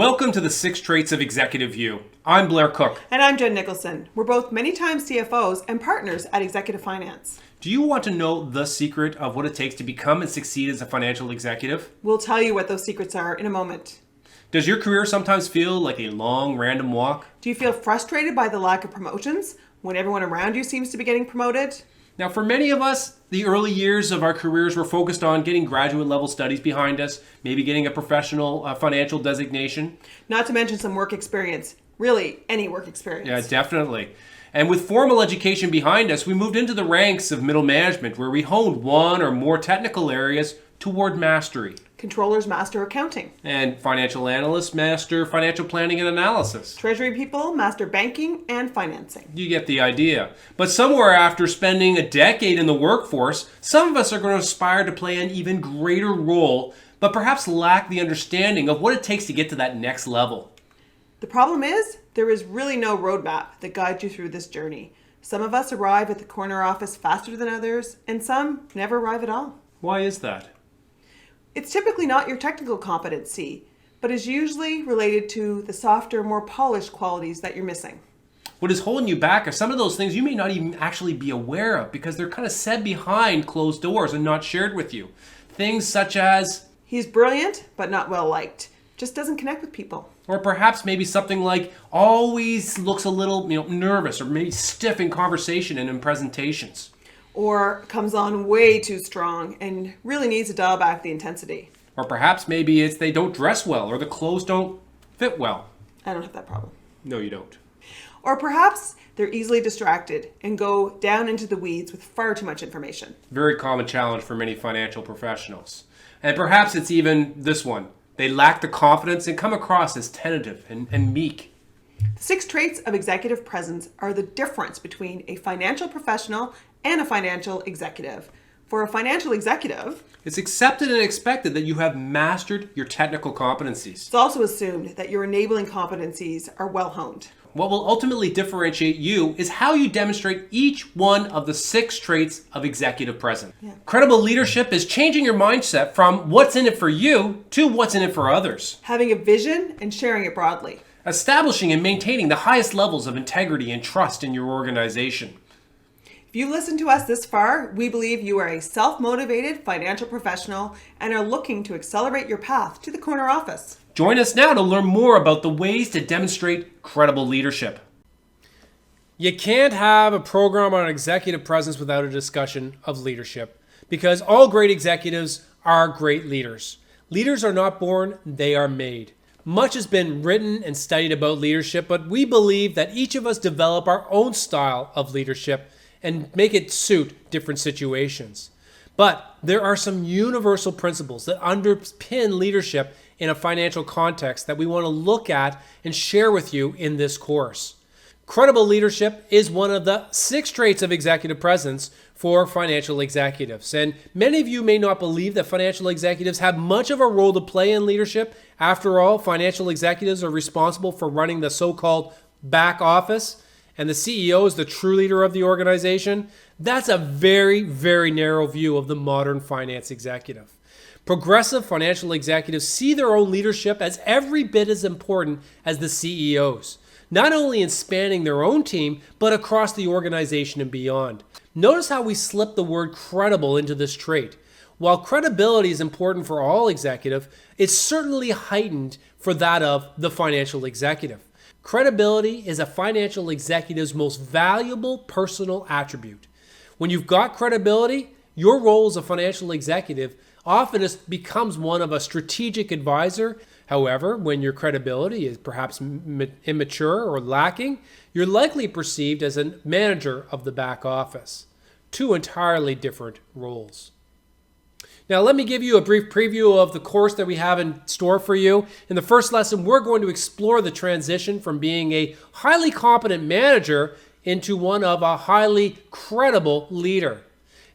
Welcome to the 6 Traits of Executive You. I'm Blair Cook. And I'm Jen Nicholson. We're both many times CFOs and partners at Executive Finance. Do you want to know the secret of what it takes to become and succeed as a financial executive? We'll tell you what those secrets are in a moment. Does your career sometimes feel like a long, random walk? Do you feel frustrated by the lack of promotions when everyone around you seems to be getting promoted? Now, for many of us, the early years of our careers were focused on getting graduate level studies behind us, maybe getting a professional financial designation. Not to mention some work experience. Really, any work experience. Yeah, definitely. And with formal education behind us, we moved into the ranks of middle management where we honed one or more technical areas toward mastery. Controllers master accounting. And financial analysts master financial planning and analysis. Treasury people master banking and financing. You get the idea. But somewhere after spending a decade in the workforce, some of us are going to aspire to play an even greater role, but perhaps lack the understanding of what it takes to get to that next level. The problem is, there is really no roadmap that guides you through this journey. Some of us arrive at the corner office faster than others, and some never arrive at all. Why is that? It's typically not your technical competency, but is usually related to the softer, more polished qualities that you're missing. What is holding you back are some of those things you may not even actually be aware of because they're kind of said behind closed doors and not shared with you. Things such as, he's brilliant, but not well liked. Just doesn't connect with people. or perhaps maybe something like always looks a little nervous or maybe stiff in conversation and in presentations. Or comes on way too strong and really needs to dial back the intensity. Or perhaps maybe it's they don't dress well or the clothes don't fit well. I don't have that problem. No, you don't. Or perhaps they're easily distracted and go down into the weeds with far too much information. Very common challenge for many financial professionals. And perhaps it's even this one. They lack the confidence and come across as tentative and meek. The 6 traits of executive presence are the difference between a financial professional and a financial executive. For a financial executive, It's accepted and expected that you have mastered your technical competencies. it's also assumed that your enabling competencies are well honed. What will ultimately differentiate you is how you demonstrate each one of the 6 traits of executive presence. Credible leadership is changing your mindset from what's in it for you to what's in it for others. Having a vision and sharing it broadly. Establishing and maintaining the highest levels of integrity and trust in your organization. If you listen to us this far, we believe you are a self-motivated financial professional and are looking to accelerate your path to the corner office. Join us now to learn more about the ways to demonstrate credible leadership. You can't have a program on executive presence without a discussion of leadership, because all great executives are great leaders. Leaders are not born, they are made. Much has been written and studied about leadership, but we believe that each of us develop our own style of leadership and make it suit different situations. But there are some universal principles that underpin leadership in a financial context that we want to look at and share with you in this course. Credible leadership is one of the 6 traits of executive presence for financial executives. And many of you may not believe that financial executives have much of a role to play in leadership. After all, financial executives are responsible for running the so-called back office, and the CEO is the true leader of the organization. That's a very, very narrow view of the modern finance executive. Progressive financial executives see their own leadership as every bit as important as the CEOs, not only in spanning their own team, but across the organization and beyond. Notice how we slip the word credible into this trait. While credibility is important for all executive, it's certainly heightened for that of the financial executive. Credibility is a financial executive's most valuable personal attribute. When you've got credibility, your role as a financial executive often becomes one of a strategic advisor. However, when your credibility is perhaps immature or lacking, you're likely perceived as a manager of the back office. 2 entirely different roles. Now, let me give you a brief preview of the course that we have in store for you. In the first lesson, we're going to explore the transition from being a highly competent manager into one of a highly credible leader.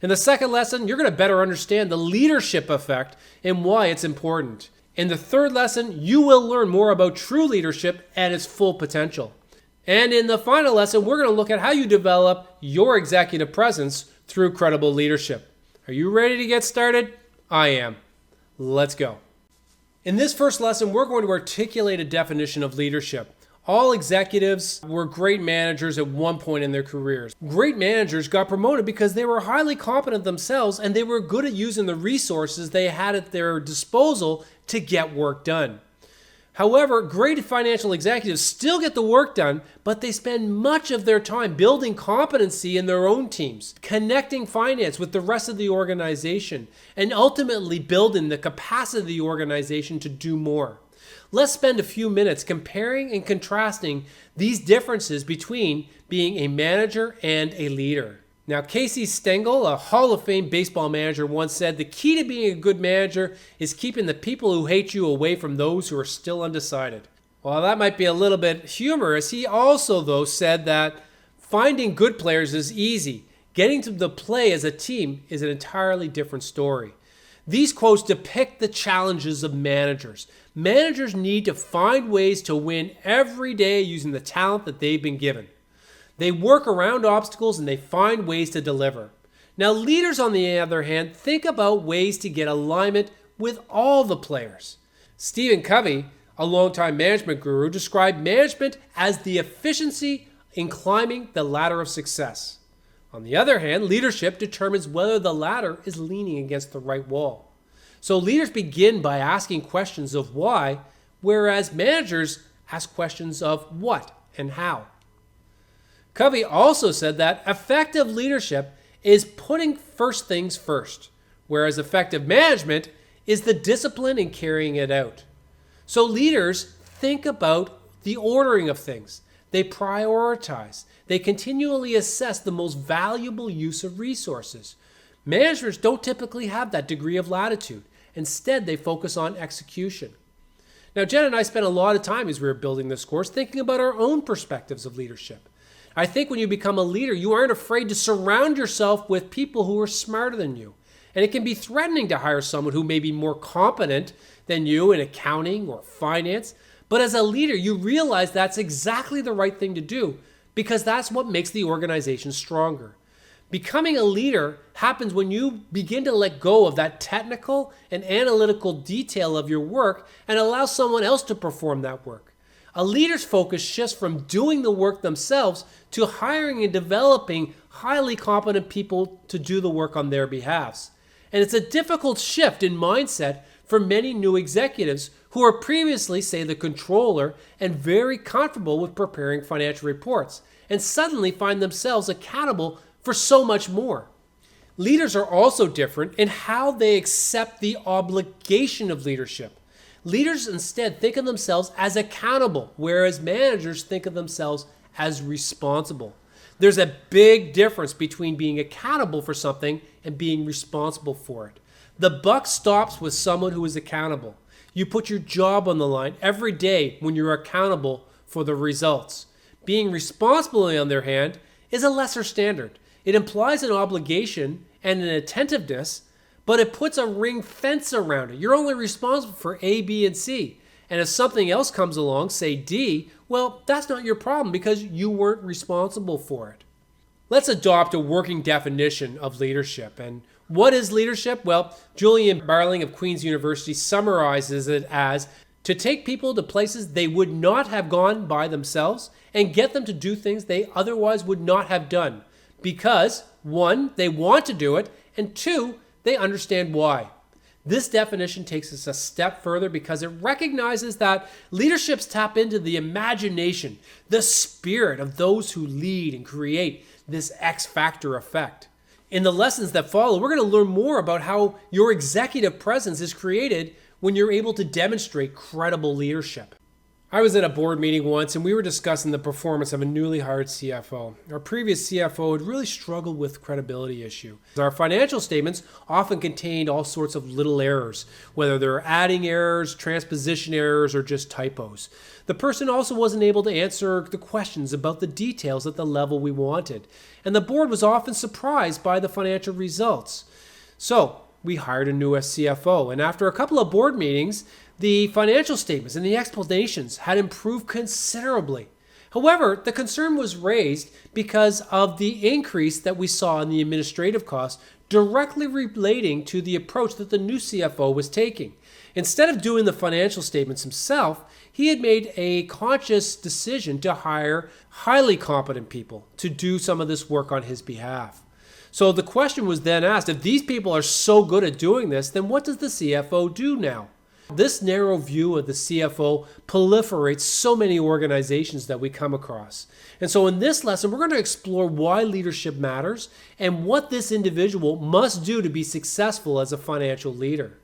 In the second lesson, you're going to better understand the leadership effect and why it's important. In the third lesson, you will learn more about true leadership and its full potential. And in the final lesson, we're going to look at how you develop your executive presence through credible leadership. Are you ready to get started? I am. Let's go. In this first lesson, we're going to articulate a definition of leadership. All executives were great managers at one point in their careers. Great managers got promoted because they were highly competent themselves and they were good at using the resources they had at their disposal to get work done. However, great financial executives still get the work done, but they spend much of their time building competency in their own teams, connecting finance with the rest of the organization, and ultimately building the capacity of the organization to do more. Let's spend a few minutes comparing and contrasting these differences between being a manager and a leader. Now, Casey Stengel, a Hall of Fame baseball manager, once said, "The key to being a good manager is keeping the people who hate you away from those who are still undecided." While that might be a little bit humorous, he also, though, said that finding good players is easy. Getting to the play as a team is an entirely different story. These quotes depict the challenges of managers. Managers need to find ways to win every day using the talent that they've been given. They work around obstacles and they find ways to deliver. Now, leaders, on the other hand, think about ways to get alignment with all the players. Stephen Covey, a longtime management guru, described management as the efficiency in climbing the ladder of success. On the other hand, leadership determines whether the ladder is leaning against the right wall. So leaders begin by asking questions of why, whereas managers ask questions of what and how. Covey also said that effective leadership is putting first things first, whereas effective management is the discipline in carrying it out. So leaders think about the ordering of things. They prioritize. They continually assess the most valuable use of resources. Managers don't typically have that degree of latitude. Instead, they focus on execution. Now, Jen and I spent a lot of time as we were building this course thinking about our own perspectives of leadership. I think when you become a leader, you aren't afraid to surround yourself with people who are smarter than you. And it can be threatening to hire someone who may be more competent than you in accounting or finance. But as a leader, you realize that's exactly the right thing to do because that's what makes the organization stronger. Becoming a leader happens when you begin to let go of that technical and analytical detail of your work and allow someone else to perform that work. A leader's focus shifts from doing the work themselves to hiring and developing highly competent people to do the work on their behalves. And it's a difficult shift in mindset for many new executives who are previously, say, the controller and very comfortable with preparing financial reports and suddenly find themselves accountable for so much more. Leaders are also different in how they accept the obligation of leadership. Leaders instead think of themselves as accountable, whereas managers think of themselves as responsible. There's a big difference between being accountable for something and being responsible for it. The buck stops with someone who is accountable. You put your job on the line every day when you're accountable for the results. Being responsible, on the other hand, is a lesser standard. It implies an obligation and an attentiveness, but it puts a ring fence around it. You're only responsible for A, B, and C. And if something else comes along, say D, well, that's not your problem because you weren't responsible for it. Let's adopt a working definition of leadership. And what is leadership? Well, Julian Barling of Queen's University summarizes it as to take people to places they would not have gone by themselves and get them to do things they otherwise would not have done. Because, one, they want to do it, and two, they understand why. This definition takes us a step further because it recognizes that leaderships tap into the imagination, the spirit of those who lead and create this X factor effect. In the lessons that follow, we're going to learn more about how your executive presence is created when you're able to demonstrate credible leadership. I was at a board meeting once and we were discussing the performance of a newly hired CFO. Our previous CFO had really struggled with credibility issue. Our financial statements often contained all sorts of little errors, whether they're adding errors, transposition errors, or just typos. The person also wasn't able to answer the questions about the details at the level we wanted. And the board was often surprised by the financial results. So we hired a new CFO, and after a couple of board meetings, the financial statements and the explanations had improved considerably. However, the concern was raised because of the increase that we saw in the administrative costs directly relating to the approach that the new CFO was taking. Instead of doing the financial statements himself, he had made a conscious decision to hire highly competent people to do some of this work on his behalf. So the question was then asked, if these people are so good at doing this, then what does the CFO do now? This narrow view of the CFO proliferates so many organizations that we come across. And so in this lesson, we're going to explore why leadership matters and what this individual must do to be successful as a financial leader.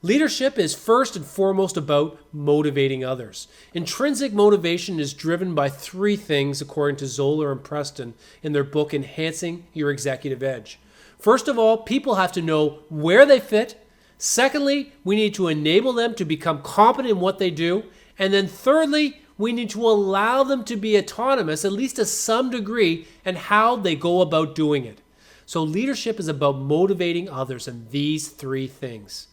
Leadership is first and foremost about motivating others. Intrinsic motivation is driven by three things, according to Zoller and Preston in their book, Enhancing Your Executive Edge. First of all, people have to know where they fit. Secondly, we need to enable them to become competent in what they do. And then thirdly, we need to allow them to be autonomous, at least to some degree, in how they go about doing it. So leadership is about motivating others in these three things.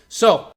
So